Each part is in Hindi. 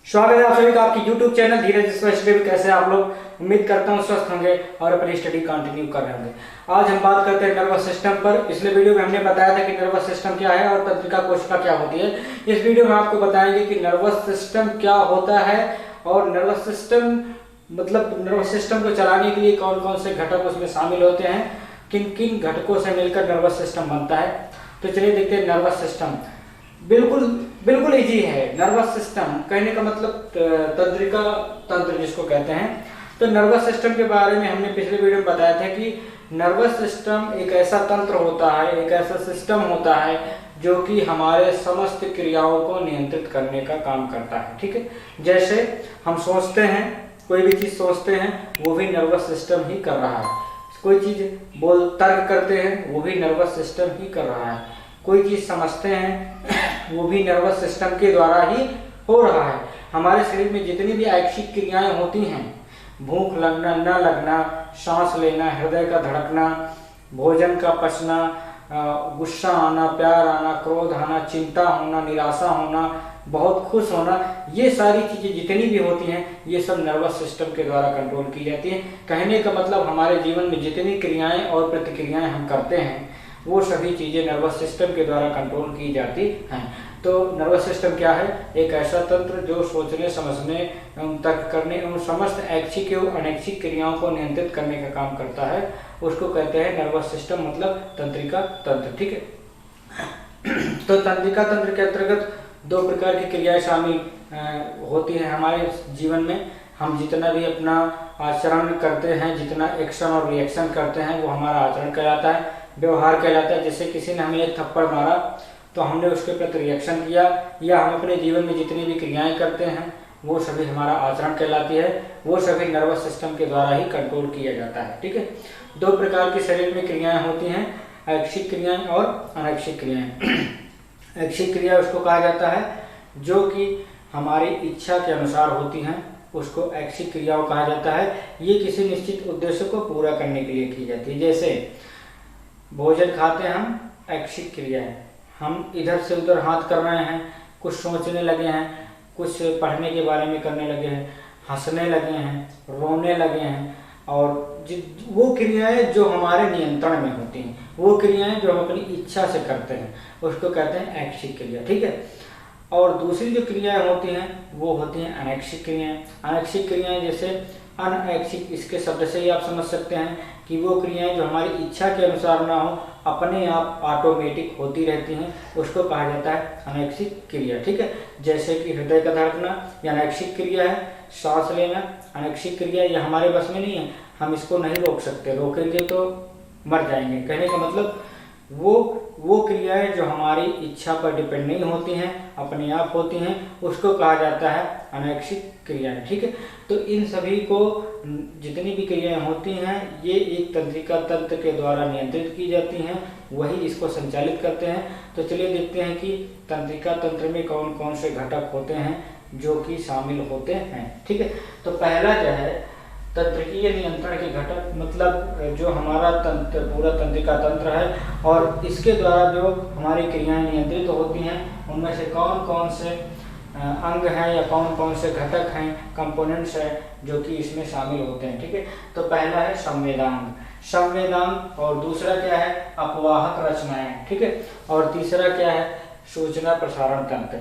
स्वागत है आप सभी का आपकी YouTube चैनल धीरज स्पेशल में। कैसे आप लोग? उम्मीद करता हूँ स्वस्थ होंगे और अपनी स्टडी कंटिन्यू कर रहे होंगे। आज हम बात करते हैं नर्वस सिस्टम पर। पिछले वीडियो में हमने बताया था कि नर्वस सिस्टम क्या है और तंत्रिका कोशिका क्या होती है। इस वीडियो में आपको बताएंगे कि नर्वस सिस्टम क्या होता है और नर्वस सिस्टम को चलाने के लिए कौन कौन से घटक उसमें शामिल होते हैं, किन किन घटकों से मिलकर नर्वस सिस्टम बनता है। तो चलिए देखते हैं नर्वस सिस्टम। बिल्कुल इजी है। नर्वस सिस्टम कहने का मतलब तंत्रिका तंत्र जिसको कहते हैं। तो नर्वस सिस्टम के बारे में हमने पिछले वीडियो में बताया था कि नर्वस सिस्टम एक ऐसा तंत्र होता है, एक ऐसा सिस्टम होता है जो कि हमारे समस्त क्रियाओं को नियंत्रित करने का काम करता है। ठीक है, जैसे हम सोचते हैं, कोई भी चीज सोचते हैं वो भी नर्वस सिस्टम ही कर रहा है। कोई चीज तर्क करते हैं वो भी नर्वस सिस्टम ही कर रहा है। कोई चीज समझते हैं वो भी नर्वस सिस्टम के द्वारा ही हो रहा है। हमारे शरीर में जितनी भी ऐच्छिक क्रियाएं होती हैं, भूख लगना, न लगना, सांस लेना, हृदय का धड़कना, भोजन का पचना, गुस्सा आना, प्यार आना, क्रोध आना, चिंता होना, निराशा होना, बहुत खुश होना, ये सारी चीजें जितनी भी होती हैं ये सब नर्वस सिस्टम के द्वारा कंट्रोल की जाती हैं। कहने का मतलब हमारे जीवन में जितनी क्रियाएं और प्रतिक्रियाएं हम करते हैं वो सभी चीजें नर्वस सिस्टम के द्वारा कंट्रोल की जाती हैं। तो नर्वस सिस्टम क्या है? एक ऐसा तंत्र जो सोचने, समझने एवं तर्क करने एवं समस्त ऐच्छिक एवं अनैच्छिक क्रियाओं को नियंत्रित करने का काम करता है। उसको कहते हैं नर्वस सिस्टम, मतलब तंत्रिका तंत्र। ठीक है, तो तंत्रिका तंत्र के अंतर्गत दो प्रकार की क्रियाएं शामिल होती हैं हमारे जीवन में। हम जितना भी अपना आचरण करते हैं, जितना एक्शन और रिएक्शन करते हैं वो हमारा आचरण कहलाता है, व्यवहार कहलाता है। जैसे किसी ने हमें एक थप्पड़ मारा तो हमने उसके प्रति रिएक्शन किया, या हम अपने जीवन में जितनी भी क्रियाएं करते हैं वो सभी हमारा आचरण कहलाती है। वो सभी नर्वस सिस्टम के द्वारा ही कंट्रोल किया जाता है। ठीक है, दो प्रकार की शरीर में क्रियाएं होती हैं, ऐच्छिक क्रियाएं और अनैच्छिक क्रियाएं। ऐच्छिक क्रिया उसको कहा जाता है जो कि हमारी इच्छा के अनुसार होती हैं, उसको ऐच्छिक क्रियाओं कहा जाता है। ये किसी निश्चित उद्देश्य को पूरा करने के लिए की जाती है। जैसे भोजन खाते हैं हम, ऐच्छिक क्रिया है। हम इधर से उधर हाथ कर रहे हैं, कुछ सोचने लगे हैं, कुछ पढ़ने के बारे में करने लगे हैं, हंसने लगे हैं, रोने लगे हैं, और वो क्रियाएं जो हमारे नियंत्रण में होती हैं, वो क्रियाएं जो हम अपनी इच्छा से करते हैं उसको कहते हैं ऐच्छिक क्रिया। ठीक है, और दूसरी जो क्रियाएं होती हैं वो होती हैं अनैच्छिक क्रियाएं। अनैच्छिक क्रियाएं जैसे अनऐच्छिक, इसके शब्द से ही आप समझ सकते हैं कि वो क्रियाएं जो हमारी इच्छा के अनुसार ना हो, अपने आप ऑटोमेटिक होती रहती हैं, उसको कहा जाता है अनैच्छिक क्रिया। ठीक है, जैसे कि हृदय का धड़कना या अनैच्छिक क्रिया है, सांस लेना अनैच्छिक क्रिया, ये हमारे बस में नहीं है, हम इसको नहीं रोक सकते, रोकेंगे तो मर जाएंगे। कहने का मतलब वो क्रियाएं जो हमारी इच्छा पर डिपेंड नहीं होती हैं, अपने आप होती हैं, उसको कहा जाता है अनैच्छिक क्रियाएं। ठीक है, तो इन सभी को जितनी भी क्रियाएं होती हैं ये एक तंत्रिका तंत्र के द्वारा नियंत्रित की जाती हैं, वही इसको संचालित करते हैं। तो चलिए देखते हैं कि तंत्रिका तंत्र में कौन कौन से घटक होते हैं जो कि शामिल होते हैं। ठीक है, तो पहला जो है तंत्रिकीय नियंत्रण के घटक, मतलब जो हमारा तंत्र, पूरा तंत्रिका तंत्र है और इसके द्वारा जो हमारी क्रियाएं नियंत्रित होती हैं उनमें से कौन कौन से अंग हैं या कौन कौन से घटक हैं, कंपोनेंट्स हैं जो कि इसमें शामिल होते हैं। ठीक है, तो पहला है संवेदांग, और दूसरा क्या है अपवाहक रचनाएं। ठीक है, और तीसरा क्या है सूचना प्रसारण तंत्र।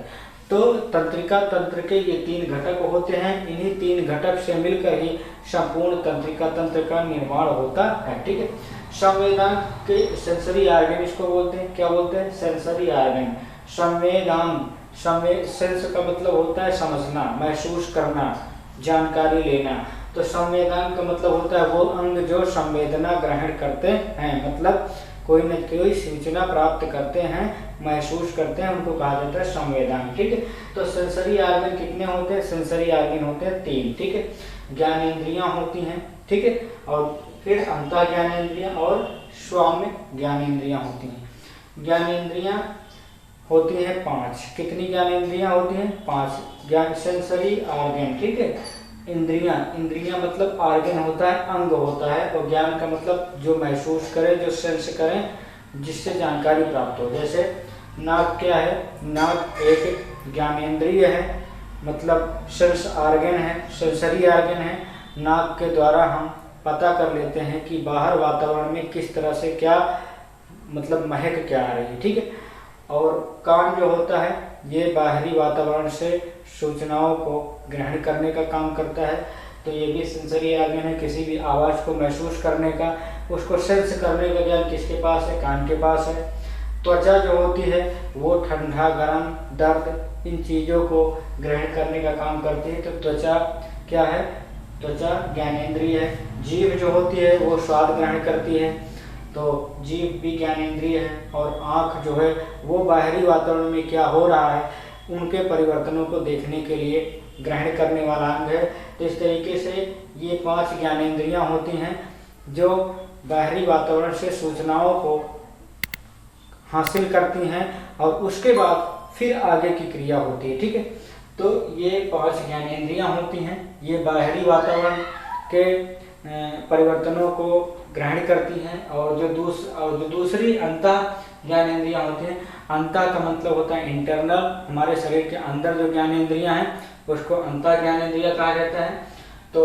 तो तंत्रिका तंत्र के ये तीन घटक होते हैं, इन्हीं तीन घटक से मिलकर ही संपूर्ण तंत्रिका तंत्र का निर्माण होता है। ठीक है, संवेदांग के सेंसरी ऑर्गन इसको बोलते हैं, क्या बोलते हैं? Sensory organ. संवेदांग, सेंस का मतलब होता है समझना, महसूस करना, जानकारी लेना। तो संवेदांग का मतलब होता है वो अंग जो संवेदना ग्रहण करते हैं, मतलब कोई न कोई सूचना प्राप्त करते हैं, महसूस करते हैं, उनको कहा जाता है संवेदांग। ठीक है, तो सेंसरी ऑर्गन कितने होते हैं? सेंसरी ऑर्गन होते हैं 3। ठीक है, ज्ञानेंद्रियां होती हैं, ठीक है, और फिर अंतः ज्ञानेंद्रियां और स्वाम्य ज्ञानेंद्रियां होती हैं। ज्ञानेंद्रियां होती हैं 5। कितनी ज्ञानेंद्रियां होती हैं? 5 ज्ञान सेंसरी ऑर्गन। ठीक है, इंद्रियां मतलब ऑर्गन होता है, अंग होता है, और ज्ञान का मतलब जो महसूस करे, जो सेंस करें, जिससे जानकारी प्राप्त हो। जैसे नाक क्या है? नाक एक ज्ञानेंद्रिय है, मतलब सेंस आर्गन है, सेंसरी आर्गन है। नाक के द्वारा हम पता कर लेते हैं कि बाहर वातावरण में किस तरह से क्या मतलब महक क्या आ रही है, ठीक है। और कान जो होता है ये बाहरी वातावरण से सूचनाओं को ग्रहण करने का काम करता है। तो ये भी सेंसरी आर्गन है, किसी भी आवाज़ को महसूस करने का, उसको सेंस करने का ज्ञान किसके पास है, कान के पास है। त्वचा जो होती है वो ठंडा, गर्म, दर्द इन चीज़ों को ग्रहण करने का काम करती है। तो त्वचा क्या है, त्वचा ज्ञानेंद्रिय है। जीभ जो होती है वो स्वाद ग्रहण करती है, तो जीभ भी ज्ञानेंद्रिय है। और आँख जो है वो बाहरी वातावरण में क्या हो रहा है उनके परिवर्तनों को देखने के लिए ग्रहण करने वाला अंग है। तो इस तरीके से ये 5 ज्ञानेंद्रियाँ होती हैं जो बाहरी वातावरण से सूचनाओं को हासिल करती हैं और उसके बाद फिर आगे की क्रिया होती है, ठीक है। तो ये 5 ज्ञानेंद्रियाँ होती हैं, ये बाहरी वातावरण के परिवर्तनों को ग्रहण करती हैं। और जो दूसरी अंतः ज्ञानेंद्रियाँ होती हैं, अंतः का मतलब होता है इंटरनल, हमारे शरीर के अंदर जो ज्ञानेंद्रियाँ हैं उसको अंतः ज्ञानेंद्रिय कहा जाता है। तो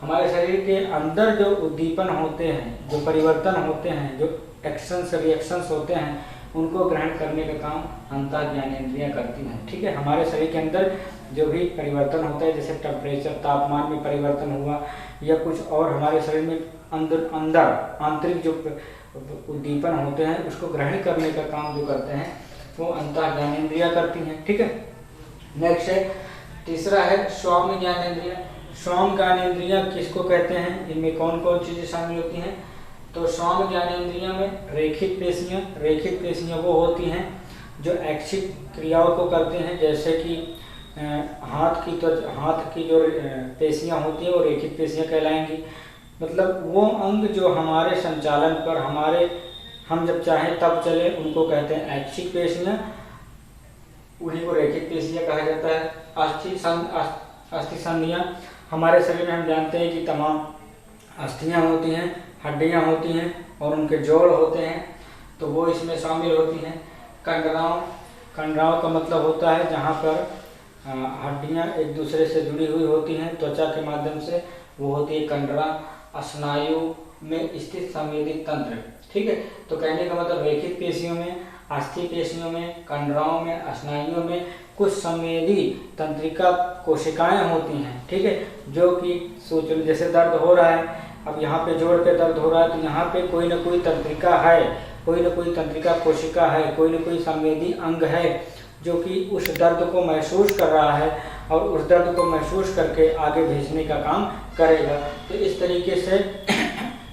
हमारे शरीर के अंदर जो उद्दीपन होते हैं, जो परिवर्तन होते हैं, जो एक्शंस रिएक्शंस होते हैं, उनको ग्रहण करने का काम अंतः ज्ञानेंद्रियाँ करती हैं, ठीक है। हमारे शरीर के अंदर जो भी परिवर्तन होता है, जैसे टेम्परेचर, तापमान में परिवर्तन हुआ या कुछ और हमारे शरीर में अंदर आंतरिक जो उद्दीपन होते हैं उसको ग्रहण करने का काम जो करते हैं वो अंतः ज्ञानेंद्रियाँ करती हैं, ठीक है। नेक्स्ट है, तीसरा है स्वाम ज्ञानेंद्रिय। स्वाम ज्ञानेंद्रियाँ किसको कहते हैं, इनमें कौन कौन चीज़ें शामिल होती हैं। तो स्वाम ज्ञानेंद्रियों में रेखित पेशियाँ वो होती हैं जो ऐच्छिक क्रियाओं को करते हैं, जैसे कि हाथ की जो पेशियाँ होती हैं वो रेखित पेशियाँ कहलाएंगी। मतलब वो अंग जो हमारे संचालन पर हम जब चाहें तब चले उनको कहते हैं ऐच्छिक पेशियाँ, उन्हीं को रेखित पेशियाँ कहा जाता है। अस्थि संधियाँ, हमारे शरीर में हम जानते हैं कि तमाम अस्थियाँ होती हैं, हड्डियाँ होती हैं और उनके जोड़ होते हैं, तो वो इसमें शामिल होती हैं। कंडराव का मतलब होता है जहाँ पर हड्डियाँ एक दूसरे से जुड़ी हुई होती हैं त्वचा के माध्यम से, वो होती है कंडरा। स्नायु में स्थित संवेदी तंत्र, ठीक है। तो कहने का मतलब रेखित पेशियों में, अस्थि पेशियों में, कंडराओं में, स्नायुओं में कुछ संवेदी तंत्रिका कोशिकाएं होती हैं, ठीक है, जो कि सूचना, जैसे दर्द हो रहा है, अब यहाँ पे जोड़ पे दर्द हो रहा है तो यहाँ पे कोई ना कोई तंत्रिका है, कोई ना कोई तंत्रिका कोशिका है, कोई ना कोई संवेदी अंग है जो कि उस दर्द को महसूस कर रहा है और उस दर्द को महसूस करके आगे भेजने का काम करेगा। तो इस तरीके से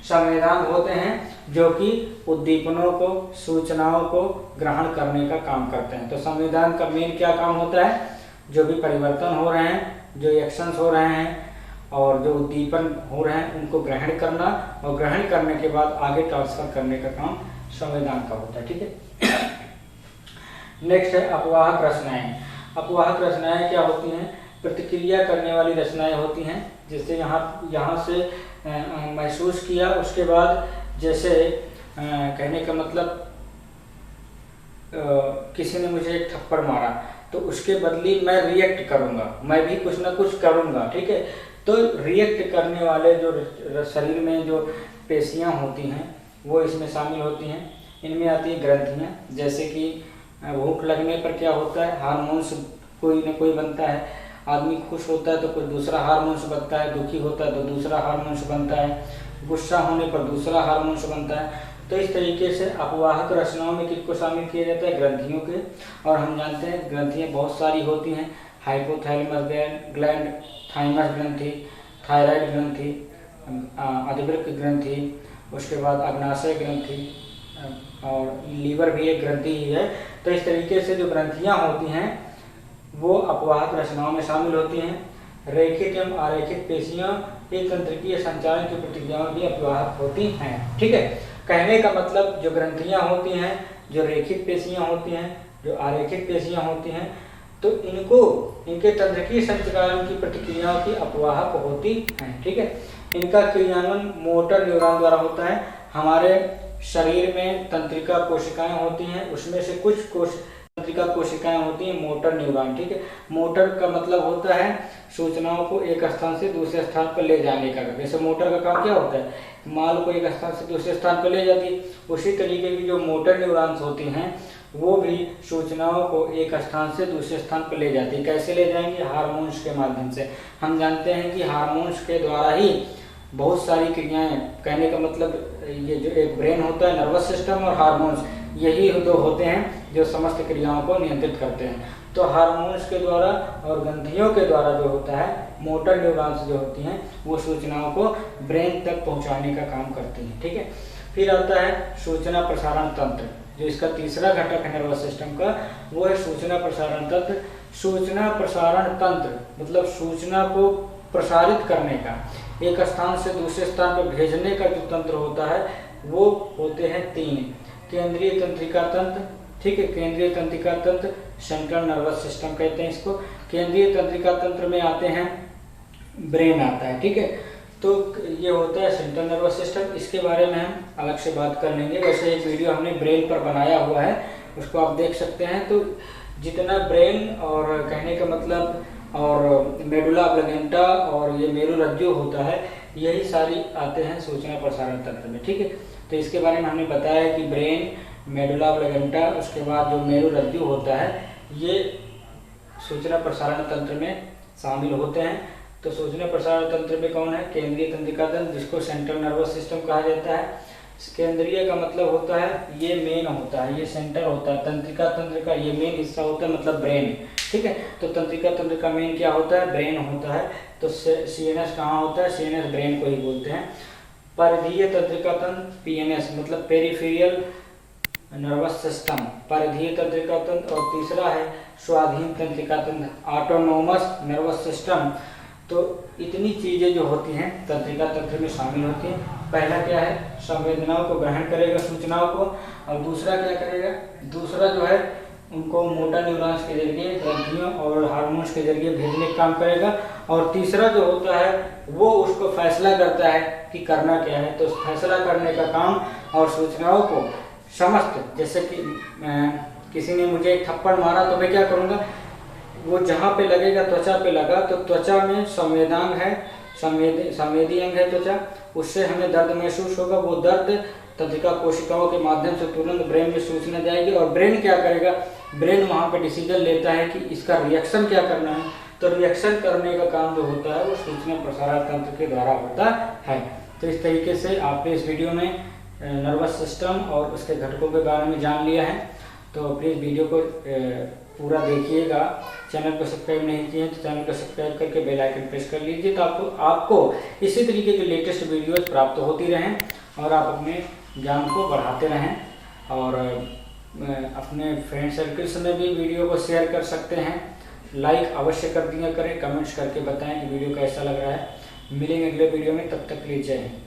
संवेदांग होते हैं जो कि उद्दीपनों को, सूचनाओं को ग्रहण करने का काम करते हैं। तो संवेदांग का मेन क्या काम होता है, जो भी परिवर्तन हो रहे हैं, जो एक्शंस हो रहे हैं और जो उद्दीपन हो रहे हैं उनको ग्रहण करना और ग्रहण करने के बाद आगे ट्रांसफर करने का काम संवेदांग का होता है, ठीक है। नेक्स्ट है अपवाहक रचनाएं। अपवाहक रचनाएं क्या होती हैं, प्रतिक्रिया करने वाली रचनाएं होती हैं। जैसे यहाँ से महसूस किया, उसके बाद जैसे कहने का मतलब किसी ने मुझे एक थप्पड़ मारा तो उसके बदले मैं रिएक्ट करूँगा, मैं भी कुछ ना कुछ करूँगा, ठीक है। तो रिएक्ट करने वाले जो शरीर में जो पेशियाँ होती हैं वो इसमें शामिल होती हैं। इनमें आती है ग्रंथियाँ, जैसे कि भूख लगने पर क्या होता है, हार्मोन्स कोई ना कोई बनता है। आदमी खुश होता है तो कुछ दूसरा हार्मोन्स बनता है, दुखी होता है तो दूसरा हार्मोन्स बनता है, गुस्सा होने पर दूसरा हार्मोन्स बनता है। तो इस तरीके से अपवाहक रचनाओं में किसको शामिल किया जाता है, ग्रंथियों के। और हम जानते हैं ग्रंथियाँ बहुत सारी होती हैं, हाइपोथैलेमस ग्लैंड, थाइमस ग्रंथि, थायराइड ग्रंथि, अधिवृक्क ग्रंथि, उसके बाद अग्नाशय ग्रंथि और लीवर भी एक ग्रंथि ही है। तो इस तरीके से जो ग्रंथियाँ होती हैं वो अपवाहक रचनाओं में शामिल होती हैं। रेखित एवं अरेखित पेशियाँ एक तंत्रिकीय संचालन की प्रतिक्रियाओं भी अपवाहक होती हैं, ठीक है। कहने का मतलब जो ग्रंथियाँ होती हैं, जो रेखित पेशियाँ होती हैं, जो अरेखित पेशियाँ होती हैं, तो इनके तंत्रिकीय संचालन की प्रतिक्रियाओं की अपवाहक होती हैं, ठीक है। इनका क्रियान्वयन मोटर न्यूरॉन द्वारा होता है। हमारे शरीर में तंत्रिका कोशिकाएं होती हैं, उसमें से कुछ तंत्रिका कोशिकाएं होती हैं मोटर न्यूरॉन, ठीक है। मोटर का मतलब होता है सूचनाओं को एक स्थान से दूसरे स्थान पर ले जाने का। जैसे मोटर का काम क्या होता है, माल को एक स्थान से दूसरे स्थान पर ले जाती है। उसी तरीके की जो मोटर न्यूरॉन्स होती हैं वो भी सूचनाओं को एक स्थान से दूसरे स्थान पर ले जाती है। कैसे ले जाएंगे, हार्मोन्स के माध्यम से। हम जानते हैं कि हार्मोन्स के द्वारा ही बहुत सारी क्रियाएं, कहने का मतलब ये जो एक ब्रेन होता है, नर्वस सिस्टम और हार्मोन्स, यही दो होते हैं जो समस्त क्रियाओं को नियंत्रित करते हैं। तो हार्मोन्स के द्वारा और ग्रंथियों के द्वारा जो होता है, मोटर न्यूरॉन्स जो होती हैं वो सूचनाओं को ब्रेन तक पहुंचाने का काम करती हैं, ठीक है। फिर आता है सूचना प्रसारण तंत्र, जो इसका तीसरा घटक है नर्वस सिस्टम का, वो है सूचना प्रसारण तंत्र। सूचना प्रसारण तंत्र मतलब सूचना को प्रसारित करने का, एक स्थान से दूसरे स्थान पर भेजने का जो तंत्र होता है वो होते हैं 3। केंद्रीय तंत्रिका तंत्र, ठीक है, केंद्रीय तंत्रिका तंत्र, सेंट्रल नर्वस सिस्टम कहते हैं इसको। केंद्रीय तंत्रिका तंत्र में आते हैं ब्रेन आता है, ठीक है। तो ये होता है सेंट्रल नर्वस सिस्टम, इसके बारे में हम अलग से बात कर लेंगे। वैसे एक वीडियो हमने ब्रेन पर बनाया हुआ है, उसको आप देख सकते हैं। तो जितना ब्रेन और कहने का मतलब और मेडुला ऑब्लिगेंटा और ये मेरुरज्जु होता है, यही सारी आते हैं सूचना प्रसारण तंत्र में, ठीक है। तो इसके बारे में हमने बताया कि ब्रेन, मेडुला ऑब्लिगेंटा, उसके बाद जो मेरुरज्जु होता है, ये सूचना प्रसारण तंत्र में शामिल होते हैं। तो सूचना प्रसारण तंत्र में कौन है, केंद्रीय तंत्रिका तंत्र, जिसको सेंट्रल नर्वस सिस्टम कहा जाता है। केंद्रीय का मतलब होता है ये मेन होता है, ये सेंटर होता है। तंत्रिका तंत्र का ये मेन हिस्सा होता है, मतलब ब्रेन, ठीक है। तो तंत्रिका तंत्र का मेन क्या होता है, ब्रेन होता है। तो सीएनएस कहाँ होता है, सीएनएस ब्रेन को ही बोलते हैं। परिधीय तंत्रिका तंत्र, पीएनएस मतलब पेरिफेरियल नर्वस सिस्टम, परिधीय तंत्रिका तंत्र। और तीसरा है स्वाधीन तंत्रिका तंत्र, ऑटोनोमस नर्वस सिस्टम। तो इतनी चीजें जो होती हैं तंत्रिका तंत्र में शामिल होती हैं। पहला क्या है, संवेदनाओं को ग्रहण करेगा, सूचनाओं को, और दूसरा क्या करेगा, दूसरा जो है उनको मोटर न्यूरॉन्स के जरिए, ग्रंथियों और हार्मोन्स के जरिए भेजने का काम करेगा। और तीसरा जो होता है वो उसको फैसला करता है कि करना क्या है। तो फैसला करने का काम और सूचनाओं को समस्त, जैसे कि किसी ने मुझे एक थप्पड़ मारा तो मैं क्या करूँगा, वो जहाँ पे लगेगा, त्वचा पे लगा, तो त्वचा में संवेदांग है, संवेदी अंग है त्वचा, उससे हमें दर्द महसूस होगा। वो दर्द तंत्रिका कोशिकाओं के माध्यम से तुरंत ब्रेन में सूचना जाएगी। और ब्रेन क्या करेगा, ब्रेन वहाँ पे डिसीजन लेता है कि इसका रिएक्शन क्या करना है। तो रिएक्शन करने का काम जो होता है वो सूचना प्रसारण तंत्र के द्वारा होता है। तो इस तरीके से आपने इस वीडियो में नर्वस सिस्टम और उसके घटकों के बारे में जान लिया है। तो प्लीज़ वीडियो को पूरा देखिएगा। चैनल को सब्सक्राइब नहीं किए तो चैनल को सब्सक्राइब करके बेल आइकन प्रेस कर लीजिए, तो आपको इसी तरीके के लेटेस्ट वीडियोस प्राप्त होती रहें और आप अपने ज्ञान को बढ़ाते रहें। और अपने फ्रेंड सर्कल्स में भी वीडियो को शेयर कर सकते हैं। लाइक अवश्य कर दिया करें, कमेंट्स करके बताएं कि वीडियो कैसा लग रहा है। मिलेंगे अगले वीडियो में, तब तक के लिए जय हिंद।